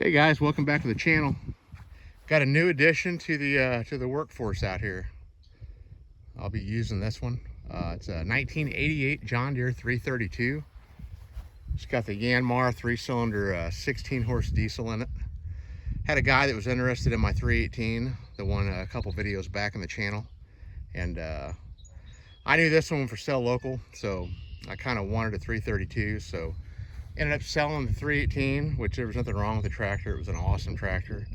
Okay guys, welcome back to the channel. Got a new addition to the workforce out here. I'll be using this one. It's a 1988 John Deere 332. It's got the Yanmar 3-cylinder 16 horse diesel in it. Had a guy that was interested in my 318, the one a couple videos back in the channel, and I knew this one for sell local, so I kind of wanted a 332, so ended up selling the 318, which there was nothing wrong with the tractor. It was an awesome tractor,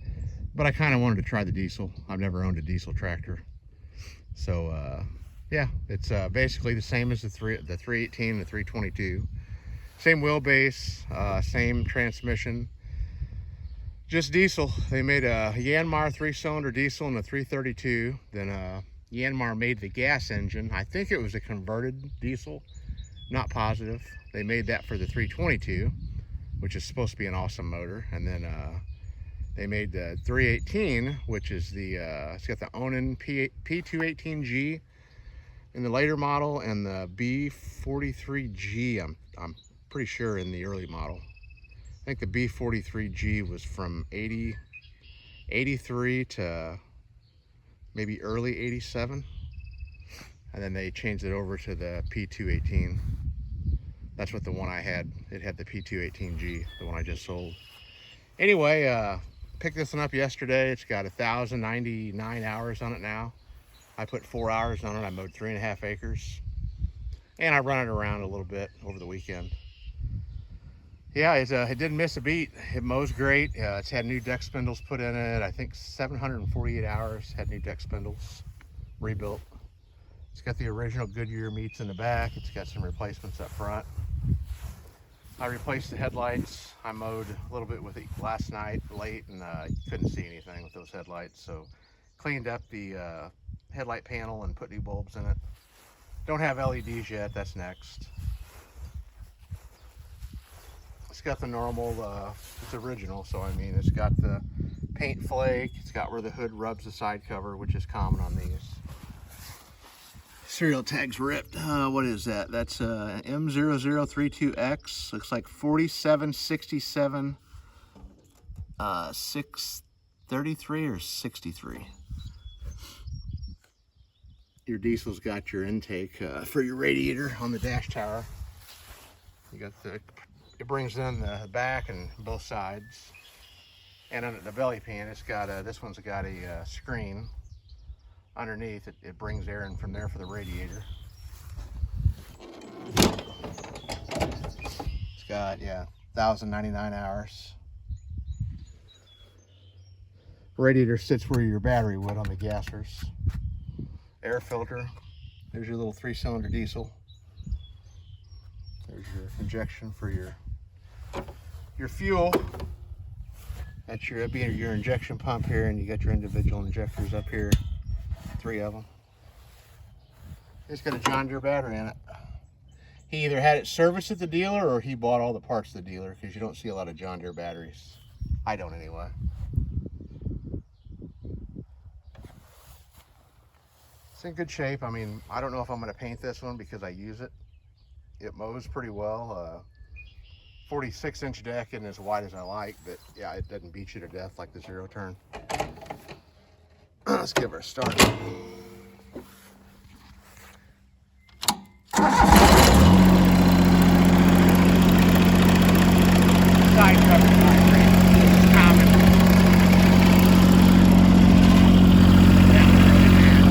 but I kind of wanted to try the diesel. I've never owned a diesel tractor, so yeah, it's basically the same as the 318 and the 322. Same wheelbase, same transmission, just diesel. They made a Yanmar 3-cylinder diesel in the 332. Then Yanmar made the gas engine. I think it was a converted diesel, not positive. They made that for the 322, which is supposed to be an awesome motor. And then they made the 318, which is the it's got the Onan P218G in the later model, and the B43G I'm pretty sure in the early model. I think the B43G was from 83 to maybe early 87, and then they changed it over to the P218. That's what the one I had. It had the P218G, the one I just sold. Anyway, picked this one up yesterday. It's got 1,099 hours on it now. I put 4 hours on it. I mowed 3.5 acres, and I run it around a little bit over the weekend. Yeah, it didn't miss a beat. It mows great. It's had new deck spindles put in it. I think 748 hours, had new deck spindles rebuilt. It's got the original Goodyear meats in the back. It's got some replacements up front. I replaced the headlights. I mowed a little bit with it last night late, and couldn't see anything with those headlights, so cleaned up the headlight panel and put new bulbs in it. Don't have LEDs yet, that's next. It's got the normal, it's original, so I mean, it's got the paint flake. It's got where the hood rubs the side cover, which is common on these. Serial tag's ripped. What is that? That's M0032X. Looks like 4767 633 or 63. Your diesel's got your intake for your radiator on the dash tower. You got it brings in the back and both sides, and on the belly pan, it's got this one's got a screen underneath. It brings air in from there for the radiator. It's got, yeah, 1,099 hours. Radiator sits where your battery would on the gassers. Air filter. There's your little 3-cylinder diesel. There's your injection for your fuel. That's your injection pump here, and you got your individual injectors up here. 3 of them. It's got a John Deere battery in it. He either had it serviced at the dealer or he bought all the parts at the dealer, because you don't see a lot of John Deere batteries. I don't anyway. It's in good shape. I mean, I don't know if I'm going to paint this one because I use it. It mows pretty well. 46-inch deck isn't as wide as I like, but yeah, it doesn't beat you to death like the zero turn. Let's give her a start. Side cover, side frame. This is common. That was really bad.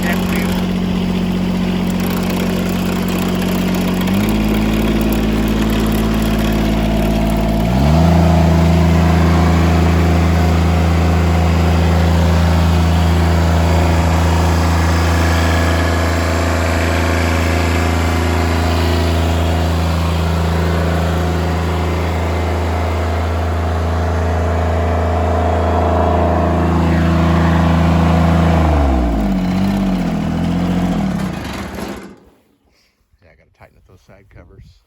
That wheel. Tighten up those side covers.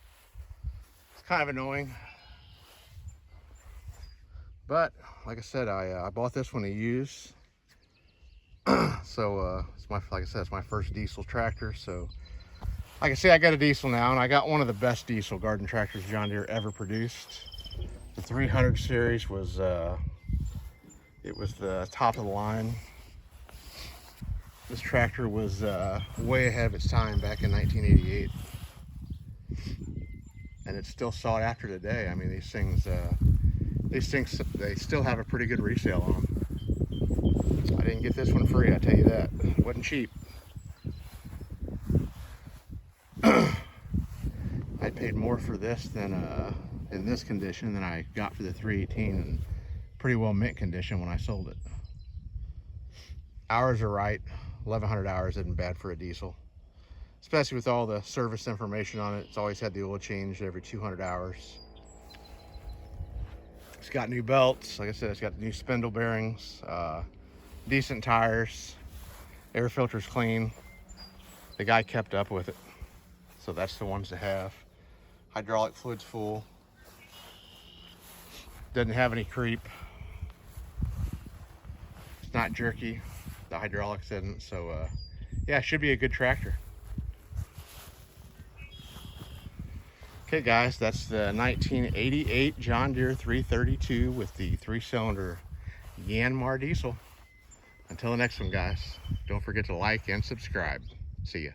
It's kind of annoying, but like I said, I bought this one to use. So it's like I said, it's my first diesel tractor. So like I say, I got a diesel now, and I got one of the best diesel garden tractors John Deere ever produced. The 300 series was it was the top of the line. This tractor was way ahead of its time back in 1988, and it's still sought after today. I mean, these things they still have a pretty good resale on them. I didn't get this one free, I tell you that. It wasn't cheap. I paid more for this than in this condition than I got for the 318 in pretty well mint condition when I sold it. Hours are right. 1100 hours isn't bad for a diesel, especially with all the service information on it. It's always had the oil changed every 200 hours. It's got new belts. Like I said, it's got new spindle bearings, decent tires, air filter's clean. The guy kept up with it, so that's the ones to have. Hydraulic fluid's full. Doesn't have any creep. It's not jerky. The hydraulics didn't, so yeah, it should be a good tractor. Okay guys, that's the 1988 John Deere 332 with the 3-cylinder Yanmar diesel. Until the next one guys, don't forget to like and subscribe. See ya.